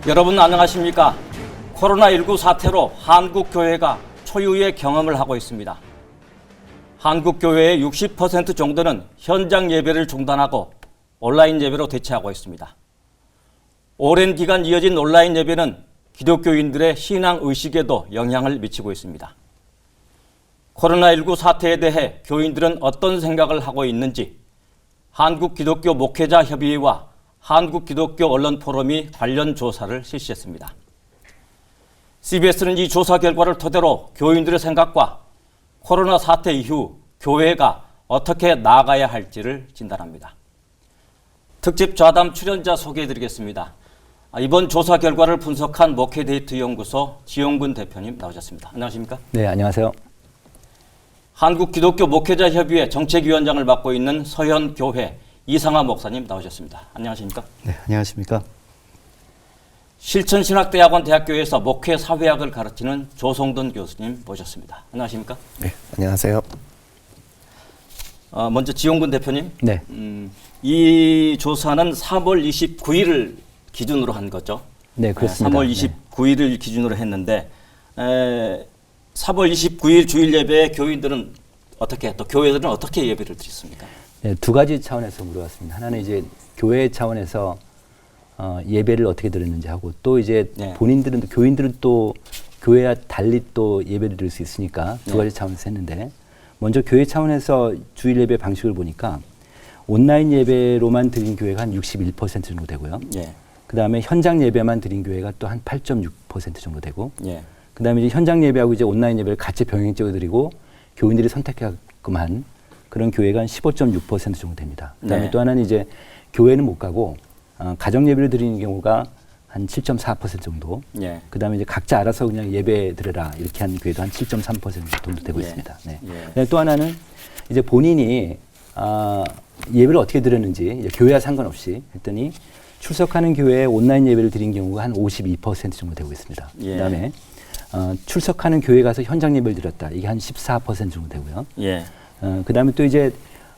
여러분 안녕하십니까? 코로나19 사태로 한국교회가 초유의 경험을 하고 있습니다. 한국교회의 60% 정도는 현장 예배를 중단하고 온라인 예배로 대체하고 있습니다. 오랜 기간 이어진 온라인 예배는 기독교인들의 신앙의식에도 영향을 미치고 있습니다. 코로나19 사태에 대해 교인들은 어떤 생각을 하고 있는지 한국기독교 목회자협의회와 한국기독교 언론포럼이 관련 조사를 실시했습니다. CBS는 이 조사 결과를 토대로 교인들의 생각과 코로나 사태 이후 교회가 어떻게 나아가야 할지를 진단합니다. 특집 좌담 출연자 소개해드리겠습니다. 이번 조사 결과를 분석한 목회데이트 연구소 지용근 대표님 나오셨습니다. 안녕하십니까? 네, 안녕하세요. 한국기독교 목회자협의회 정책위원장을 맡고 있는 서현교회 이상하 목사님 나오셨습니다. 안녕하십니까? 네, 안녕하십니까? 실천신학대학원 대학교에서 목회사회학을 가르치는 조성돈 교수님 모셨습니다. 안녕하십니까? 네, 안녕하세요. 먼저 지용근 대표님. 네. 이 조사는 3월 29일을 기준으로 한 거죠. 네, 그렇습니다. 3월 29일을 기준으로 했는데 3월 29일 주일 예배에 교인들은 어떻게 또 교회들은 어떻게 예배를 드렸습니까? 네, 두 가지 차원에서 물어봤습니다. 하나는 이제 교회 차원에서 예배를 어떻게 드렸는지 하고 또 이제 본인들은 교인들은 또 교회와 달리 또 예배를 드릴 수 있으니까 두 가지 차원에서 했는데 먼저 교회 차원에서 주일 예배 방식을 보니까 온라인 예배로만 드린 교회가 한 61% 정도 되고요. 그 다음에 현장 예배만 드린 교회가 또 한 8.6% 정도 되고 그 다음에 이제 현장 예배하고 이제 온라인 예배를 같이 병행적으로 드리고 교인들이 선택하게끔 한 그런 교회가 한 15.6% 정도 됩니다. 그 다음에 또 하나는 이제 교회는 못 가고 가정 예배를 드리는 경우가 한 7.4% 정도. 그 다음에 이제 각자 알아서 그냥 예배 드려라 이렇게 한 교회도 한 7.3% 정도 되고 있습니다. 네. 또 하나는 이제 본인이 예배를 어떻게 드렸는지 이제 교회와 상관없이 했더니 출석하는 교회에 온라인 예배를 드린 경우가 한 52% 정도 되고 있습니다. 그 다음에 출석하는 교회 가서 현장 예배를 드렸다. 이게 한 14% 정도 되고요. 그 다음에 또 이제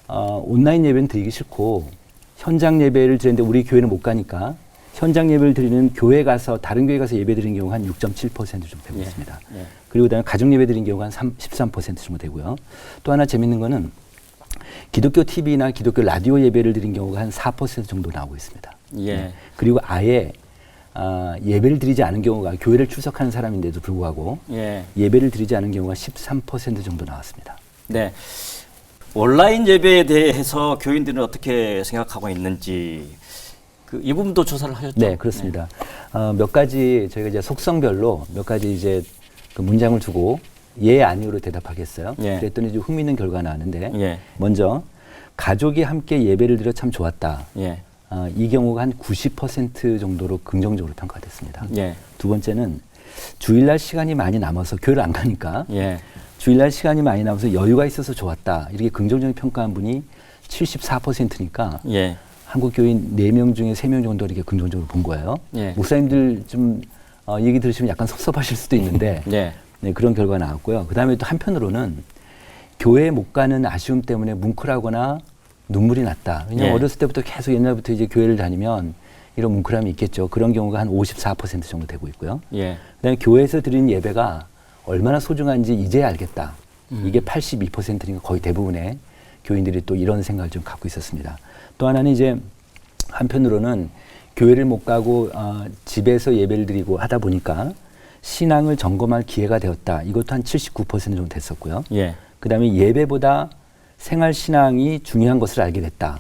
온라인 예배는 드리기 싫고 현장 예배를 드리는데 우리 교회는 못 가니까 현장 예배를 드리는 교회 가서 다른 교회 가서 예배 드리는 경우가 한 6.7% 정도 되고 있습니다. 그리고 그다음에 가정 예배 드리는 경우가 한 13% 정도 되고요. 또 하나 재밌는 거는 기독교 TV나 기독교 라디오 예배를 드린 경우가 한 4% 정도 나오고 있습니다. 그리고 아예 예배를 드리지 않은 경우가 교회를 출석하는 사람인데도 불구하고 예배를 드리지 않은 경우가 13% 정도 나왔습니다. 네. 온라인 예배에 대해서 교인들은 어떻게 생각하고 있는지 이 부분도 조사를 하셨죠? 네, 그렇습니다. 몇 가지 저희가 이제 속성별로 몇 가지 이제 그 문장을 두고 예, 아니오로 대답하겠어요. 그랬더니 좀 흥미있는 결과가 나왔는데 먼저 가족이 함께 예배를 드려 참 좋았다. 이 경우가 한 90% 정도로 긍정적으로 평가됐습니다. 두 번째는 주일날 시간이 많이 남아서 교회를 안 가니까 주일날 시간이 많이 남아서 여유가 있어서 좋았다. 이렇게 긍정적인 평가한 분이 74%니까 한국 교인 4명 중에 3명 정도 이렇게 긍정적으로 본 거예요. 목사님들 좀 얘기 들으시면 약간 섭섭하실 수도 있는데 네, 그런 결과가 나왔고요. 그 다음에 또 한편으로는 교회에 못 가는 아쉬움 때문에 뭉클하거나 눈물이 났다. 왜냐하면 어렸을 때부터 계속 옛날부터 이제 교회를 다니면 이런 뭉클함이 있겠죠. 그런 경우가 한 54% 정도 되고 있고요. 그다음에 교회에서 드리는 예배가 얼마나 소중한지 이제 알겠다. 이게 82%니까 거의 대부분의 교인들이 또 이런 생각을 좀 갖고 있었습니다. 또 하나는 이제 한편으로는 교회를 못 가고 집에서 예배를 드리고 하다 보니까 신앙을 점검할 기회가 되었다. 이것도 한 79% 정도 됐었고요. 그 다음에 예배보다 생활 신앙이 중요한 것을 알게 됐다.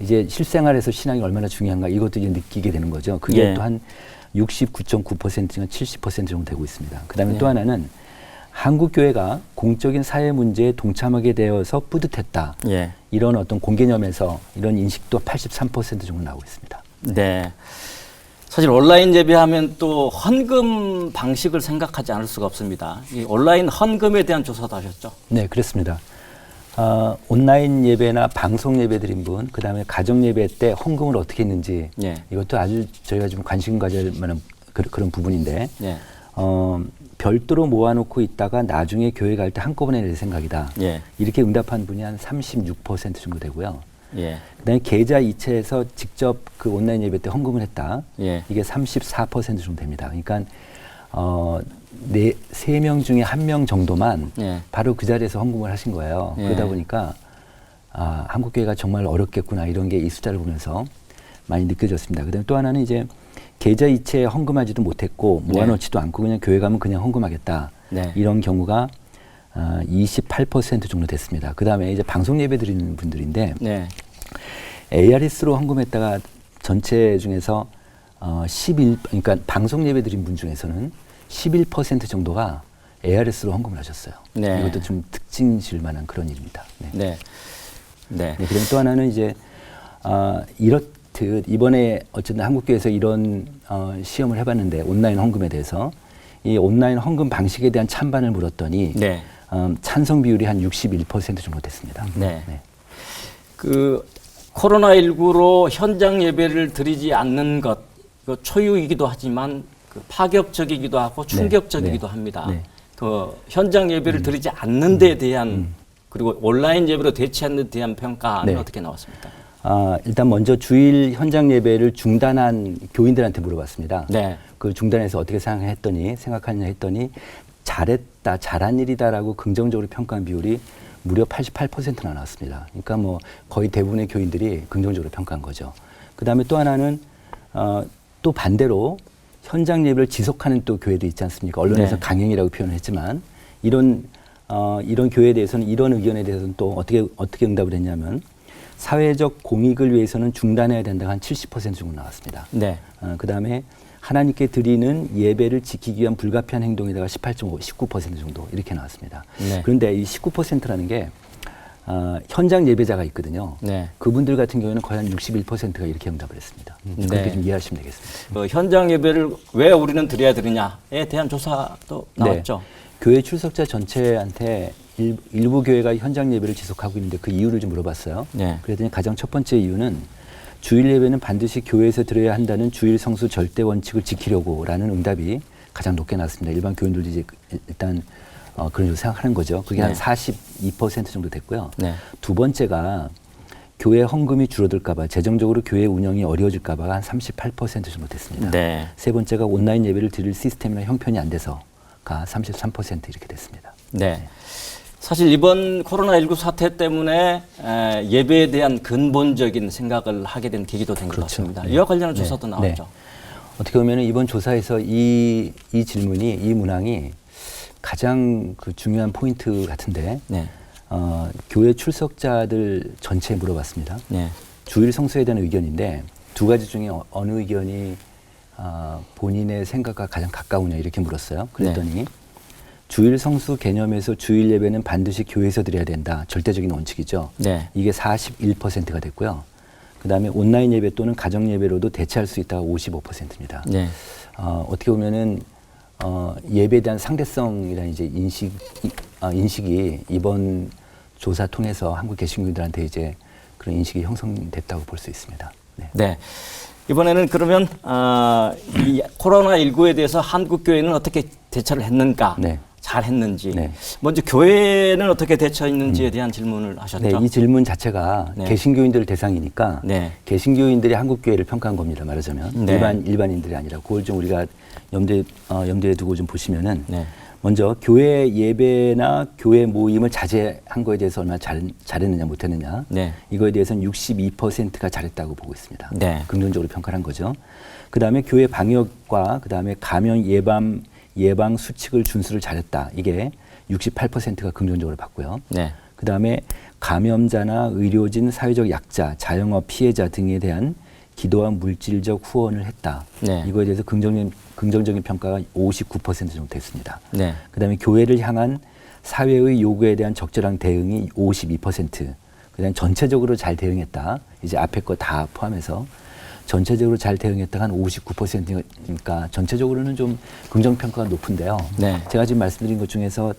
이제 실생활에서 신앙이 얼마나 중요한가 이것도 이제 느끼게 되는 거죠. 그게 또 한 69.9%가 70% 정도 되고 있습니다. 그 다음에 또 하나는 한국교회가 공적인 사회 문제에 동참하게 되어서 뿌듯했다. 이런 어떤 공개념에서 이런 인식도 83% 정도 나오고 있습니다. 네. 사실 온라인 예배하면 또 헌금 방식을 생각하지 않을 수가 없습니다. 이 온라인 헌금에 대한 조사도 하셨죠? 네, 그렇습니다. 온라인 예배나 방송 예배 드린 분, 그 다음에 가정 예배 때 헌금을 어떻게 했는지 이것도 아주 저희가 좀 관심 가질 만한 그런 부분인데 별도로 모아놓고 있다가 나중에 교회 갈 때 한꺼번에 낼 생각이다. 이렇게 응답한 분이 한 36% 정도 되고요. 예. 그다음에 계좌 이체해서 직접 그 온라인 예배 때 헌금을 했다. 예. 이게 34% 정도 됩니다. 그러니까 3명 중에 1명 정도만 예. 바로 그 자리에서 헌금을 하신 거예요. 예. 그러다 보니까 한국교회가 정말 어렵겠구나 이런 게 이 숫자를 보면서 많이 느껴졌습니다. 그다음에 또 하나는 이제 계좌 이체에 헌금하지도 못했고 모아놓지도 않고 그냥 교회 가면 그냥 헌금하겠다. 네. 이런 경우가 28% 정도 됐습니다. 그다음에 이제 방송 예배 드리는 분들인데 네. ARS로 헌금했다가 전체 중에서 11 그러니까 방송 예배 드린 분 중에서는 11% 정도가 ARS로 헌금을 하셨어요. 네. 이것도 좀 특징질 만한 그런 일입니다. 네. 네. 네. 네. 그다음에 또 하나는 이제 이렇듯 이번에 어쨌든 한국교회에서 이런 시험을 해봤는데 온라인 헌금에 대해서 이 온라인 헌금 방식에 대한 찬반을 물었더니 네. 찬성 비율이 한 61% 정도 됐습니다. 네. 네. 그 코로나19로 현장 예배를 드리지 않는 것, 그 초유이기도 하지만 그 파격적이기도 하고 충격적이기도 네. 합니다. 네. 그 현장 예배를 드리지 않는 데에 대한 그리고 온라인 예배로 대체하는 데 대한 평가는 네. 어떻게 나왔습니까? 일단 먼저 주일 현장 예배를 중단한 교인들한테 물어봤습니다. 네. 그 중단해서 어떻게 생각하냐 했더니 잘했다, 잘한 일이다라고 긍정적으로 평가한 비율이 무려 88%나 나왔습니다. 그러니까 뭐 거의 대부분의 교인들이 긍정적으로 평가한 거죠. 그 다음에 또 하나는 또 반대로 현장 예배를 지속하는 또 교회도 있지 않습니까? 언론에서 네. 강행이라고 표현을 했지만 이런 교회에 대해서는 이런 의견에 대해서는 또 어떻게 응답을 했냐면 사회적 공익을 위해서는 중단해야 된다고 한 70% 정도 나왔습니다. 네. 그 다음에 하나님께 드리는 예배를 지키기 위한 불가피한 행동에다가 18.5, 19% 정도 이렇게 나왔습니다. 네. 그런데 이 19%라는 게 현장 예배자가 있거든요. 네. 그분들 같은 경우에는 거의 한 61%가 이렇게 응답을 했습니다. 그렇게 네. 좀 이해하시면 되겠습니다. 현장 예배를 왜 우리는 드려야 되느냐에 대한 조사도 나왔죠. 네. 교회 출석자 전체한테 일부 교회가 현장 예배를 지속하고 있는데 그 이유를 좀 물어봤어요. 네. 그랬더니 가장 첫 번째 이유는 주일 예배는 반드시 교회에서 드려야 한다는 주일 성수 절대 원칙을 지키려고라는 응답이 가장 높게 나왔습니다. 일반 교인들도 이제 일단 그런 식으로 생각하는 거죠. 그게 네. 한 42% 정도 됐고요. 네. 두 번째가 교회 헌금이 줄어들까봐 재정적으로 교회 운영이 어려워질까봐가 한 38% 정도 됐습니다. 네. 세 번째가 온라인 예배를 드릴 시스템이나 형편이 안 돼서가 33% 이렇게 됐습니다. 네. 사실 이번 코로나19 사태 때문에 예배에 대한 근본적인 생각을 하게 된 계기도 된 것 그렇죠. 같습니다. 네. 이와 관련한 조사도 나왔죠. 네. 어떻게 보면 이번 조사에서 이 질문이, 이 문항이 가장 그 중요한 포인트 같은데 네. 교회 출석자들 전체에 물어봤습니다. 네. 주일 성수에 대한 의견인데 두 가지 중에 어느 의견이 본인의 생각과 가장 가까우냐 이렇게 물었어요. 그랬더니 네. 주일 성수 개념에서 주일 예배는 반드시 교회에서 드려야 된다. 절대적인 원칙이죠. 네. 이게 41%가 됐고요. 그다음에 온라인 예배 또는 가정 예배로도 대체할 수 있다가 55%입니다. 네. 어떻게 보면은 예배에 대한 상대성이라는 이제 인식이 이번 조사 통해서 한국 개신교인들한테 이제 그런 인식이 형성됐다고 볼 수 있습니다. 네. 네. 이번에는 그러면 이 코로나19에 대해서 한국 교회는 어떻게 대처를 했는가? 네. 잘했는지 네. 먼저 교회는 어떻게 대처했는지에 대한 질문을 하셨죠. 네, 이 질문 자체가 네. 개신교인들 대상이니까 네. 개신교인들이 한국 교회를 평가한 겁니다. 말하자면 네. 일반인들이 아니라 그걸 좀 우리가 염두에 두고 좀 보시면은 네. 먼저 교회 예배나 교회 모임을 자제한 거에 대해서 얼마나 잘했느냐 못했느냐 네. 이거에 대해서는 62%가 잘했다고 보고 있습니다. 네. 긍정적으로 평가를 한 거죠. 그다음에 교회 방역과 그다음에 감염 예방 수칙을 준수를 잘했다. 이게 68%가 긍정적으로 봤고요. 네. 그다음에 감염자나 의료진, 사회적 약자, 자영업 피해자 등에 대한 기도와 물질적 후원을 했다. 네. 이거에 대해서 긍정적인 평가가 59% 정도 됐습니다. 네. 그다음에 교회를 향한 사회의 요구에 대한 적절한 대응이 52%. 그다음에 전체적으로 잘 대응했다. 이제 앞에 거 다 포함해서 전체적으로 잘 대응했다가 한 59%니까 전체적으로는 좀 긍정평가가 높은데요. 네. 제가 지금 말씀드린 것 중에서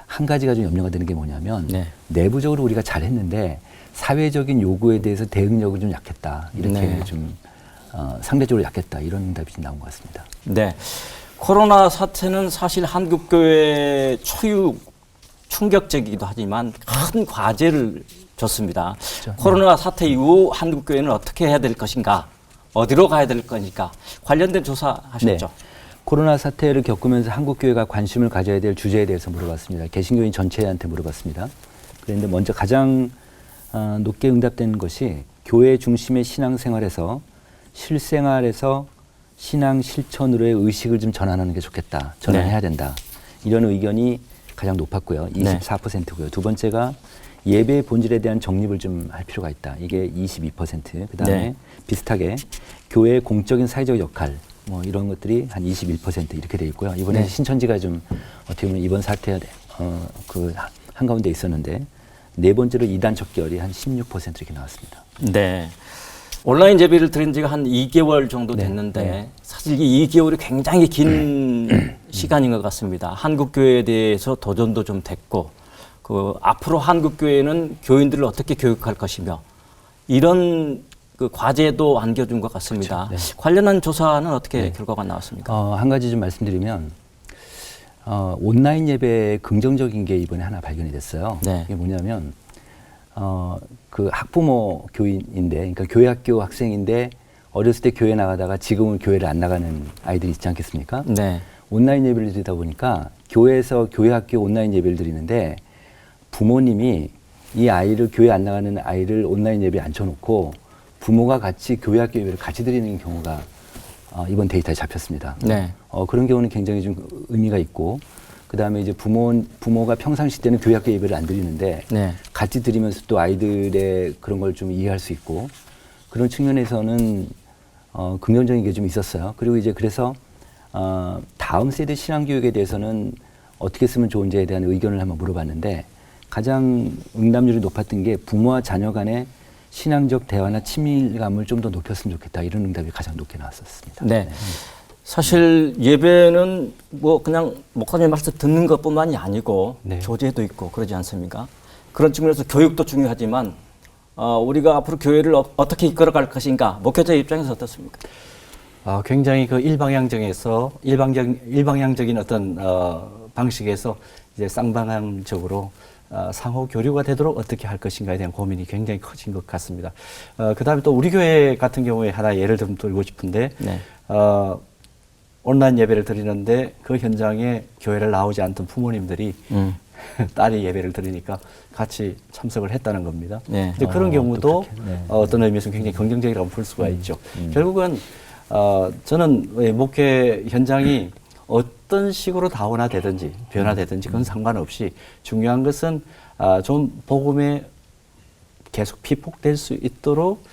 한 가지가 좀 염려가 되는 게 뭐냐면 네. 내부적으로 우리가 잘했는데 사회적인 요구에 대해서 대응력이 좀 약했다. 이렇게 네. 좀 상대적으로 약했다. 이런 응답이 나온 것 같습니다. 네. 코로나 사태는 사실 한국교회 초유 충격적이기도 하지만 큰 과제를 좋습니다. 코로나 사태 이후 한국교회는 어떻게 해야 될 것인가, 어디로 가야 될 것인가 관련된 조사하셨죠? 네. 코로나 사태를 겪으면서 한국교회가 관심을 가져야 될 주제에 대해서 물어봤습니다. 개신교인 전체한테 물어봤습니다. 그런데 먼저 가장 높게 응답된 것이 교회 중심의 신앙생활에서 실생활에서 신앙 실천으로의 의식을 좀 전환하는 게 좋겠다. 전환해야 된다. 이런 의견이 가장 높았고요. 24%고요. 두 번째가 예배의 본질에 대한 정립을 좀 할 필요가 있다. 이게 22%. 그다음에 비슷하게 교회의 공적인 사회적 역할 뭐 이런 것들이 한 21% 이렇게 돼 있고요. 이번에 신천지가 좀 어떻게 보면 이번 사태 그 한가운데 있었는데 네 번째로 이단 척결이 한 16% 이렇게 나왔습니다. 네. 온라인 예배를 드린 지가 한 2개월 정도 됐는데 사실 이 2개월이 굉장히 긴 시간인 것 같습니다. 한국교회에 대해서 도전도 좀 됐고 그 앞으로 한국교회는 교인들을 어떻게 교육할 것이며 이런 그 과제도 안겨준 것 같습니다. 그렇죠. 관련한 조사는 어떻게 결과가 나왔습니까? 한 가지 좀 말씀드리면 온라인 예배에 긍정적인 게 이번에 하나 발견이 됐어요. 이게 뭐냐면 그 학부모 교인인데, 그러니까 교회 학교 학생인데 어렸을 때 교회 나가다가 지금은 교회를 안 나가는 아이들이 있지 않겠습니까? 온라인 예배를 드리다 보니까 교회에서 교회 학교 온라인 예배를 드리는데 부모님이 이 아이를 교회 안 나가는 아이를 온라인 예배에 앉혀놓고 부모가 같이 교회 학교 예배를 같이 드리는 경우가 이번 데이터에 잡혔습니다. 그런 경우는 굉장히 좀 의미가 있고 그 다음에 이제 부모가 평상시 때는 교회 학교 예배를 안 드리는데 같이 드리면서 또 아이들의 그런 걸 좀 이해할 수 있고 그런 측면에서는 긍정적인 게 좀 있었어요. 그리고 이제 그래서 다음 세대 신앙교육에 대해서는 어떻게 쓰면 좋은지에 대한 의견을 한번 물어봤는데 가장 응답률이 높았던 게 부모와 자녀 간의 신앙적 대화나 친밀감을 좀 더 높였으면 좋겠다. 이런 응답이 가장 높게 나왔었습니다. 사실 예배는 뭐 그냥 목사님 말씀 듣는 것뿐만이 아니고 교제도 있고 그러지 않습니까? 그런 측면에서 교육도 중요하지만 우리가 앞으로 교회를 어떻게 이끌어갈 것인가 목회자 입장에서 어떻습니까? 굉장히 그 일방향적인 어떤 방식에서 이제 쌍방향적으로 상호 교류가 되도록 어떻게 할 것인가에 대한 고민이 굉장히 커진 것 같습니다. 그 다음에 또 우리 교회 같은 경우에 하나 예를 좀 들고 싶은데 온라인 예배를 드리는데 그 현장에 교회를 나오지 않던 부모님들이 딸이 예배를 드리니까 같이 참석을 했다는 겁니다. 근데 그런 경우도 어떤 의미에서 굉장히 긍정적이라고 볼 수가 있죠. 결국은 저는 목회 현장이 어떤 식으로 다원화되든지 변화되든지 그건 상관없이 중요한 것은 좀 복음에 계속 피폭될 수 있도록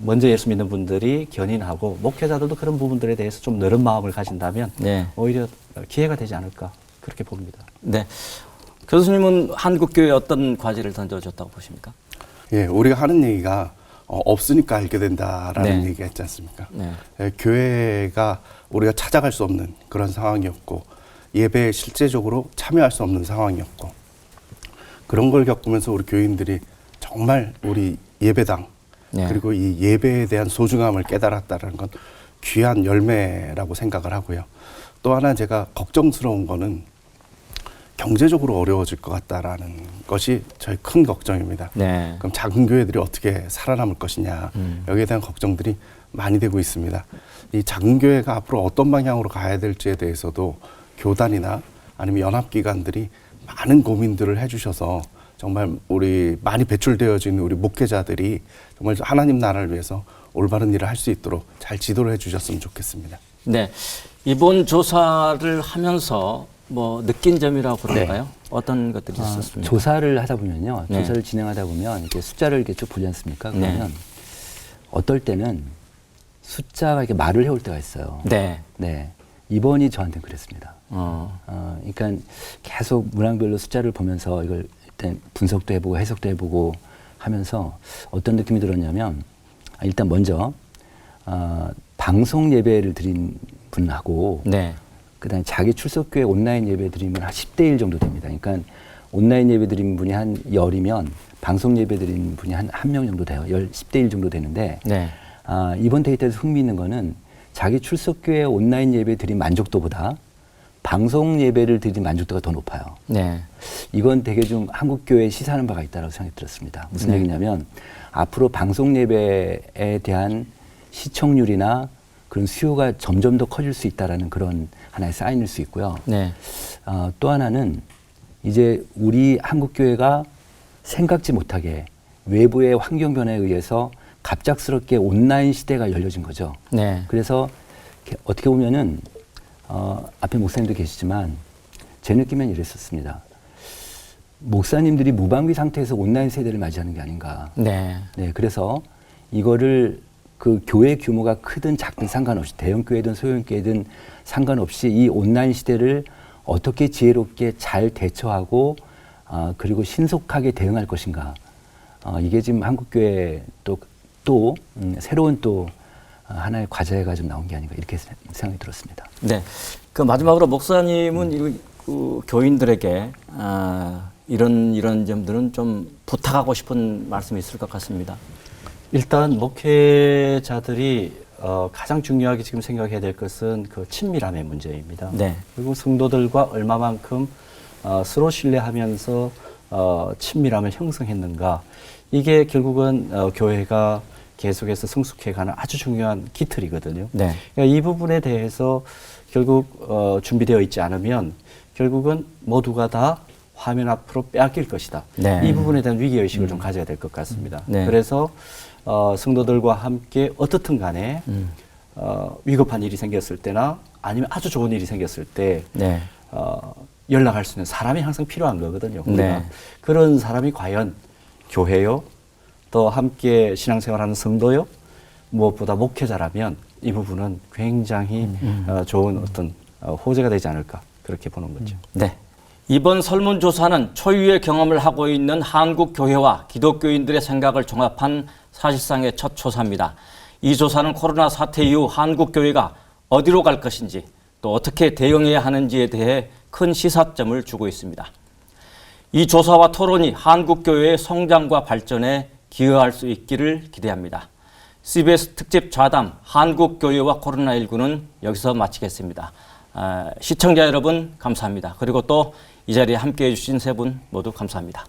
먼저 예수 믿는 분들이 견인하고 목회자들도 그런 부분들에 대해서 좀 넓은 마음을 가진다면 오히려 기회가 되지 않을까 그렇게 봅니다. 교수님은 한국교회에 어떤 과제를 던져줬다고 보십니까? 우리가 하는 얘기가 없으니까 알게 된다라는 얘기가 있지 않습니까? 교회가 우리가 찾아갈 수 없는 그런 상황이었고 예배에 실제적으로 참여할 수 없는 상황이었고 그런 걸 겪으면서 우리 교인들이 정말 우리 예배당 그리고 이 예배에 대한 소중함을 깨달았다는 건 귀한 열매라고 생각을 하고요. 또 하나 제가 걱정스러운 거는 경제적으로 어려워질 것 같다라는 것이 저희 큰 걱정입니다. 그럼 작은 교회들이 어떻게 살아남을 것이냐 여기에 대한 걱정들이 많이 되고 있습니다. 이 작은 교회가 앞으로 어떤 방향으로 가야 될지에 대해서도 교단이나 아니면 연합기관들이 많은 고민들을 해주셔서 정말 우리 많이 배출되어진 우리 목회자들이 정말 하나님 나라를 위해서 올바른 일을 할 수 있도록 잘 지도를 해주셨으면 좋겠습니다. 이번 조사를 하면서 뭐 느낀 점이라고 그럴까요? 어떤 것들이 있었습니까? 조사를 하다 보면요. 조사를 진행하다 보면 이렇게 숫자를 이렇게 쭉 보지 않습니까? 그러면 어떨 때는 숫자가 이렇게 말을 해올 때가 있어요. 이번이 저한테는 그랬습니다. 그러니까 계속 문항별로 숫자를 보면서 이걸 일단 분석도 해보고 해석도 해보고 하면서 어떤 느낌이 들었냐면 일단 먼저 방송 예배를 드린 분하고 그다음에 자기 출석교회 온라인 예배 드린 분 한 10대 1 정도 됩니다. 그러니까 온라인 예배 드린 분이 한 10이면 방송 예배 드린 분이 한 1명 정도 돼요. 10대 1 정도 되는데 이번 데이터에서 흥미있는 거는 자기 출석교회 온라인 예배 드린 만족도보다 방송 예배를 드린 만족도가 더 높아요. 네. 이건 되게 좀 한국교회에 시사하는 바가 있다고 생각이 들었습니다. 무슨 얘기냐면 앞으로 방송 예배에 대한 시청률이나 그런 수요가 점점 더 커질 수 있다라는 그런 하나의 사인일 수 있고요. 네. 또 하나는 이제 우리 한국교회가 생각지 못하게 외부의 환경 변화에 의해서 갑작스럽게 온라인 시대가 열려진 거죠. 네. 그래서 어떻게 보면은 앞에 목사님도 계시지만 제 느낌엔 이랬었습니다. 목사님들이 무방비 상태에서 온라인 세대를 맞이하는 게 아닌가. 네. 네, 그래서 이거를 그 교회 규모가 크든 작든 상관없이 대형 교회든 소형 교회든 상관없이 이 온라인 시대를 어떻게 지혜롭게 잘 대처하고 그리고 신속하게 대응할 것인가. 이게 지금 한국 교회 또 새로운 또 하나의 과제가 좀 나온 게 아닌가 이렇게 생각이 들었습니다. 네. 그 마지막으로 목사님은 그 교인들에게 이런 점들은 좀 부탁하고 싶은 말씀이 있을 것 같습니다. 일단 목회자들이 가장 중요하게 지금 생각해야 될 것은 그 친밀함의 문제입니다. 네. 그리고 성도들과 얼마만큼 서로 신뢰하면서 친밀함을 형성했는가. 이게 결국은 교회가 계속해서 성숙해가는 아주 중요한 기틀이거든요. 네. 그러니까 이 부분에 대해서 결국 준비되어 있지 않으면 결국은 모두가 다 화면 앞으로 빼앗길 것이다. 네. 이 부분에 대한 위기의식을 좀 가져야 될 것 같습니다. 네. 그래서 성도들과 함께 어떻든 간에 위급한 일이 생겼을 때나 아니면 아주 좋은 일이 생겼을 때 네. 연락할 수 있는 사람이 항상 필요한 거거든요. 우리가. 네. 그런 사람이 과연 교회요? 또 함께 신앙생활하는 성도요? 무엇보다 목회자라면 이 부분은 굉장히 좋은 어떤 호재가 되지 않을까 그렇게 보는 거죠. 네. 이번 설문조사는 초유의 경험을 하고 있는 한국 교회와 기독교인들의 생각을 종합한 사실상의 첫 조사입니다. 이 조사는 코로나 사태 이후 한국 교회가 어디로 갈 것인지 또 어떻게 대응해야 하는지에 대해 큰 시사점을 주고 있습니다. 이 조사와 토론이 한국 교회의 성장과 발전에 기여할 수 있기를 기대합니다. CBS 특집 좌담 한국 교회와 코로나19는 여기서 마치겠습니다. 시청자 여러분 감사합니다. 그리고 또 이 자리에 함께해 주신 세 분 모두 감사합니다.